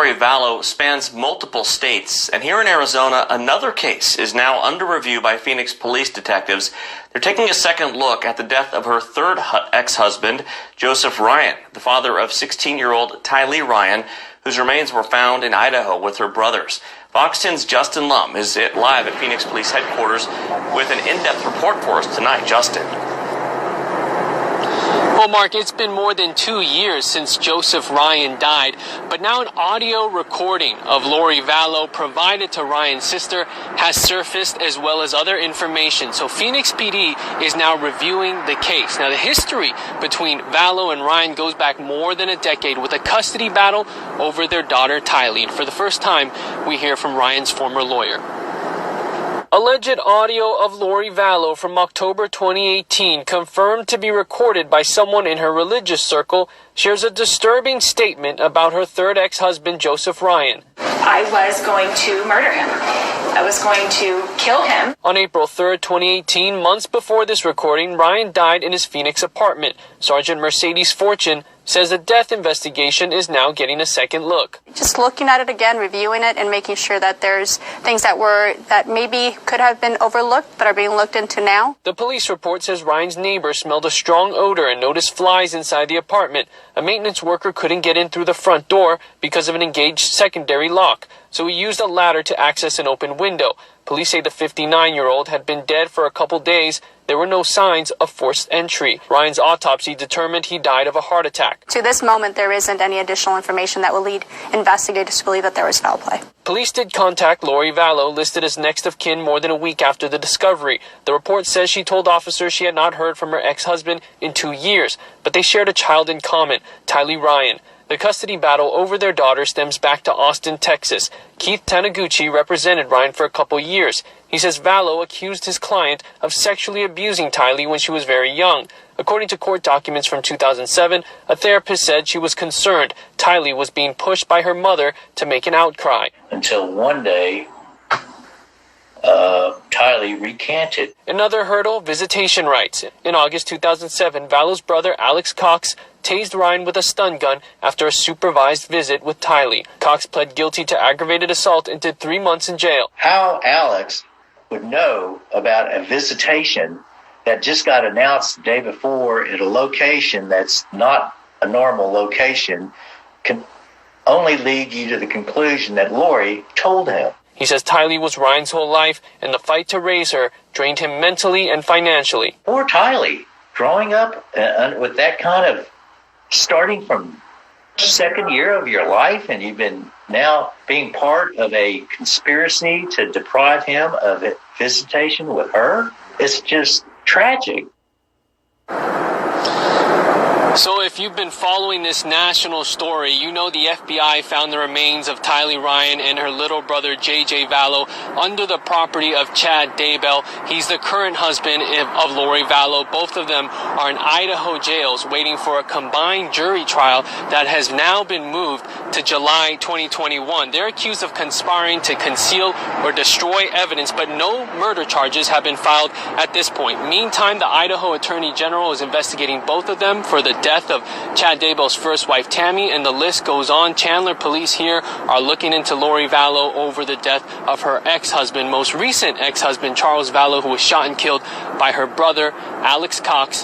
Lori Vallow spans multiple states, and here in Arizona, another case is now under review by Phoenix police detectives. They're taking a second look at the death of her third ex-husband, Joseph Ryan, the father of 16-year-old Tylee Ryan, whose remains were found in Idaho with her brothers. Fox 10's Justin Lum is live at Phoenix Police Headquarters with an in-depth report for us tonight. Justin. Well, Mark, it's been more than 2 years since Joseph Ryan died, but now an audio recording of Lori Vallow provided to Ryan's sister has surfaced, as well as other information. So Phoenix PD is now reviewing the case. Now, the history between Vallow and Ryan goes back more than a decade with a custody battle over their daughter Tylee. And for the first time, we hear from Ryan's former lawyer. Alleged audio of Lori Vallow from October 2018, confirmed to be recorded by someone in her religious circle, shares a disturbing statement about her third ex-husband, Joseph Ryan. I was going to murder him. I was going to kill him. On April 3rd, 2018, months before this recording, Ryan died in his Phoenix apartment. Sergeant Mercedes Fortune says a death investigation is now getting a second look. Just looking at it again, reviewing it, and making sure that there's things that maybe could have been overlooked but are being looked into now. The police report says Ryan's neighbor smelled a strong odor and noticed flies inside the apartment. A maintenance worker couldn't get in through the front door because of an engaged secondary lock, so he used a ladder to access an open window. Police say the 59-year-old had been dead for a couple days. There were no signs of forced entry. Ryan's autopsy determined he died of a heart attack. To this moment, there isn't any additional information that will lead investigators to believe that there was foul play. Police did contact Lori Vallow, listed as next of kin more than a week after the discovery. The report says she told officers she had not heard from her ex-husband in 2 years, but they shared a child in common, Tylee Ryan. The custody battle over their daughter stems back to Austin, Texas. Keith Taniguchi represented Ryan for a couple years. He says Vallow accused his client of sexually abusing Tylee when she was very young. According to court documents from 2007, a therapist said she was concerned Tylee was being pushed by her mother to make an outcry. Until one day, Tylee recanted. Another hurdle, visitation rights. In August 2007, Vallow's brother Alex Cox tased Ryan with a stun gun after a supervised visit with Tylee. Cox pled guilty to aggravated assault and did 3 months in jail. How Alex would know about a visitation that just got announced the day before at a location that's not a normal location can only lead you to the conclusion that Lori told him. He says Tylee was Ryan's whole life, and the fight to raise her drained him mentally and financially. Poor Tylee, growing up with that kind of starting from second year of your life, and you've been now being part of a conspiracy to deprive him of a visitation with her. It's just tragic. So if you've been following this national story, you know the FBI found the remains of Tylee Ryan and her little brother J.J. Vallow under the property of Chad Daybell. He's the current husband of Lori Vallow. Both of them are in Idaho jails waiting for a combined jury trial that has now been moved to July 2021. They're accused of conspiring to conceal or destroy evidence, but no murder charges have been filed at this point. Meantime, the Idaho Attorney General is investigating both of them for the death of Chad Daybell's first wife, Tammy, and the list goes on. Chandler police here are looking into Lori Vallow over the death of her ex-husband, most recent ex-husband, Charles Vallow, who was shot and killed by her brother, Alex Cox.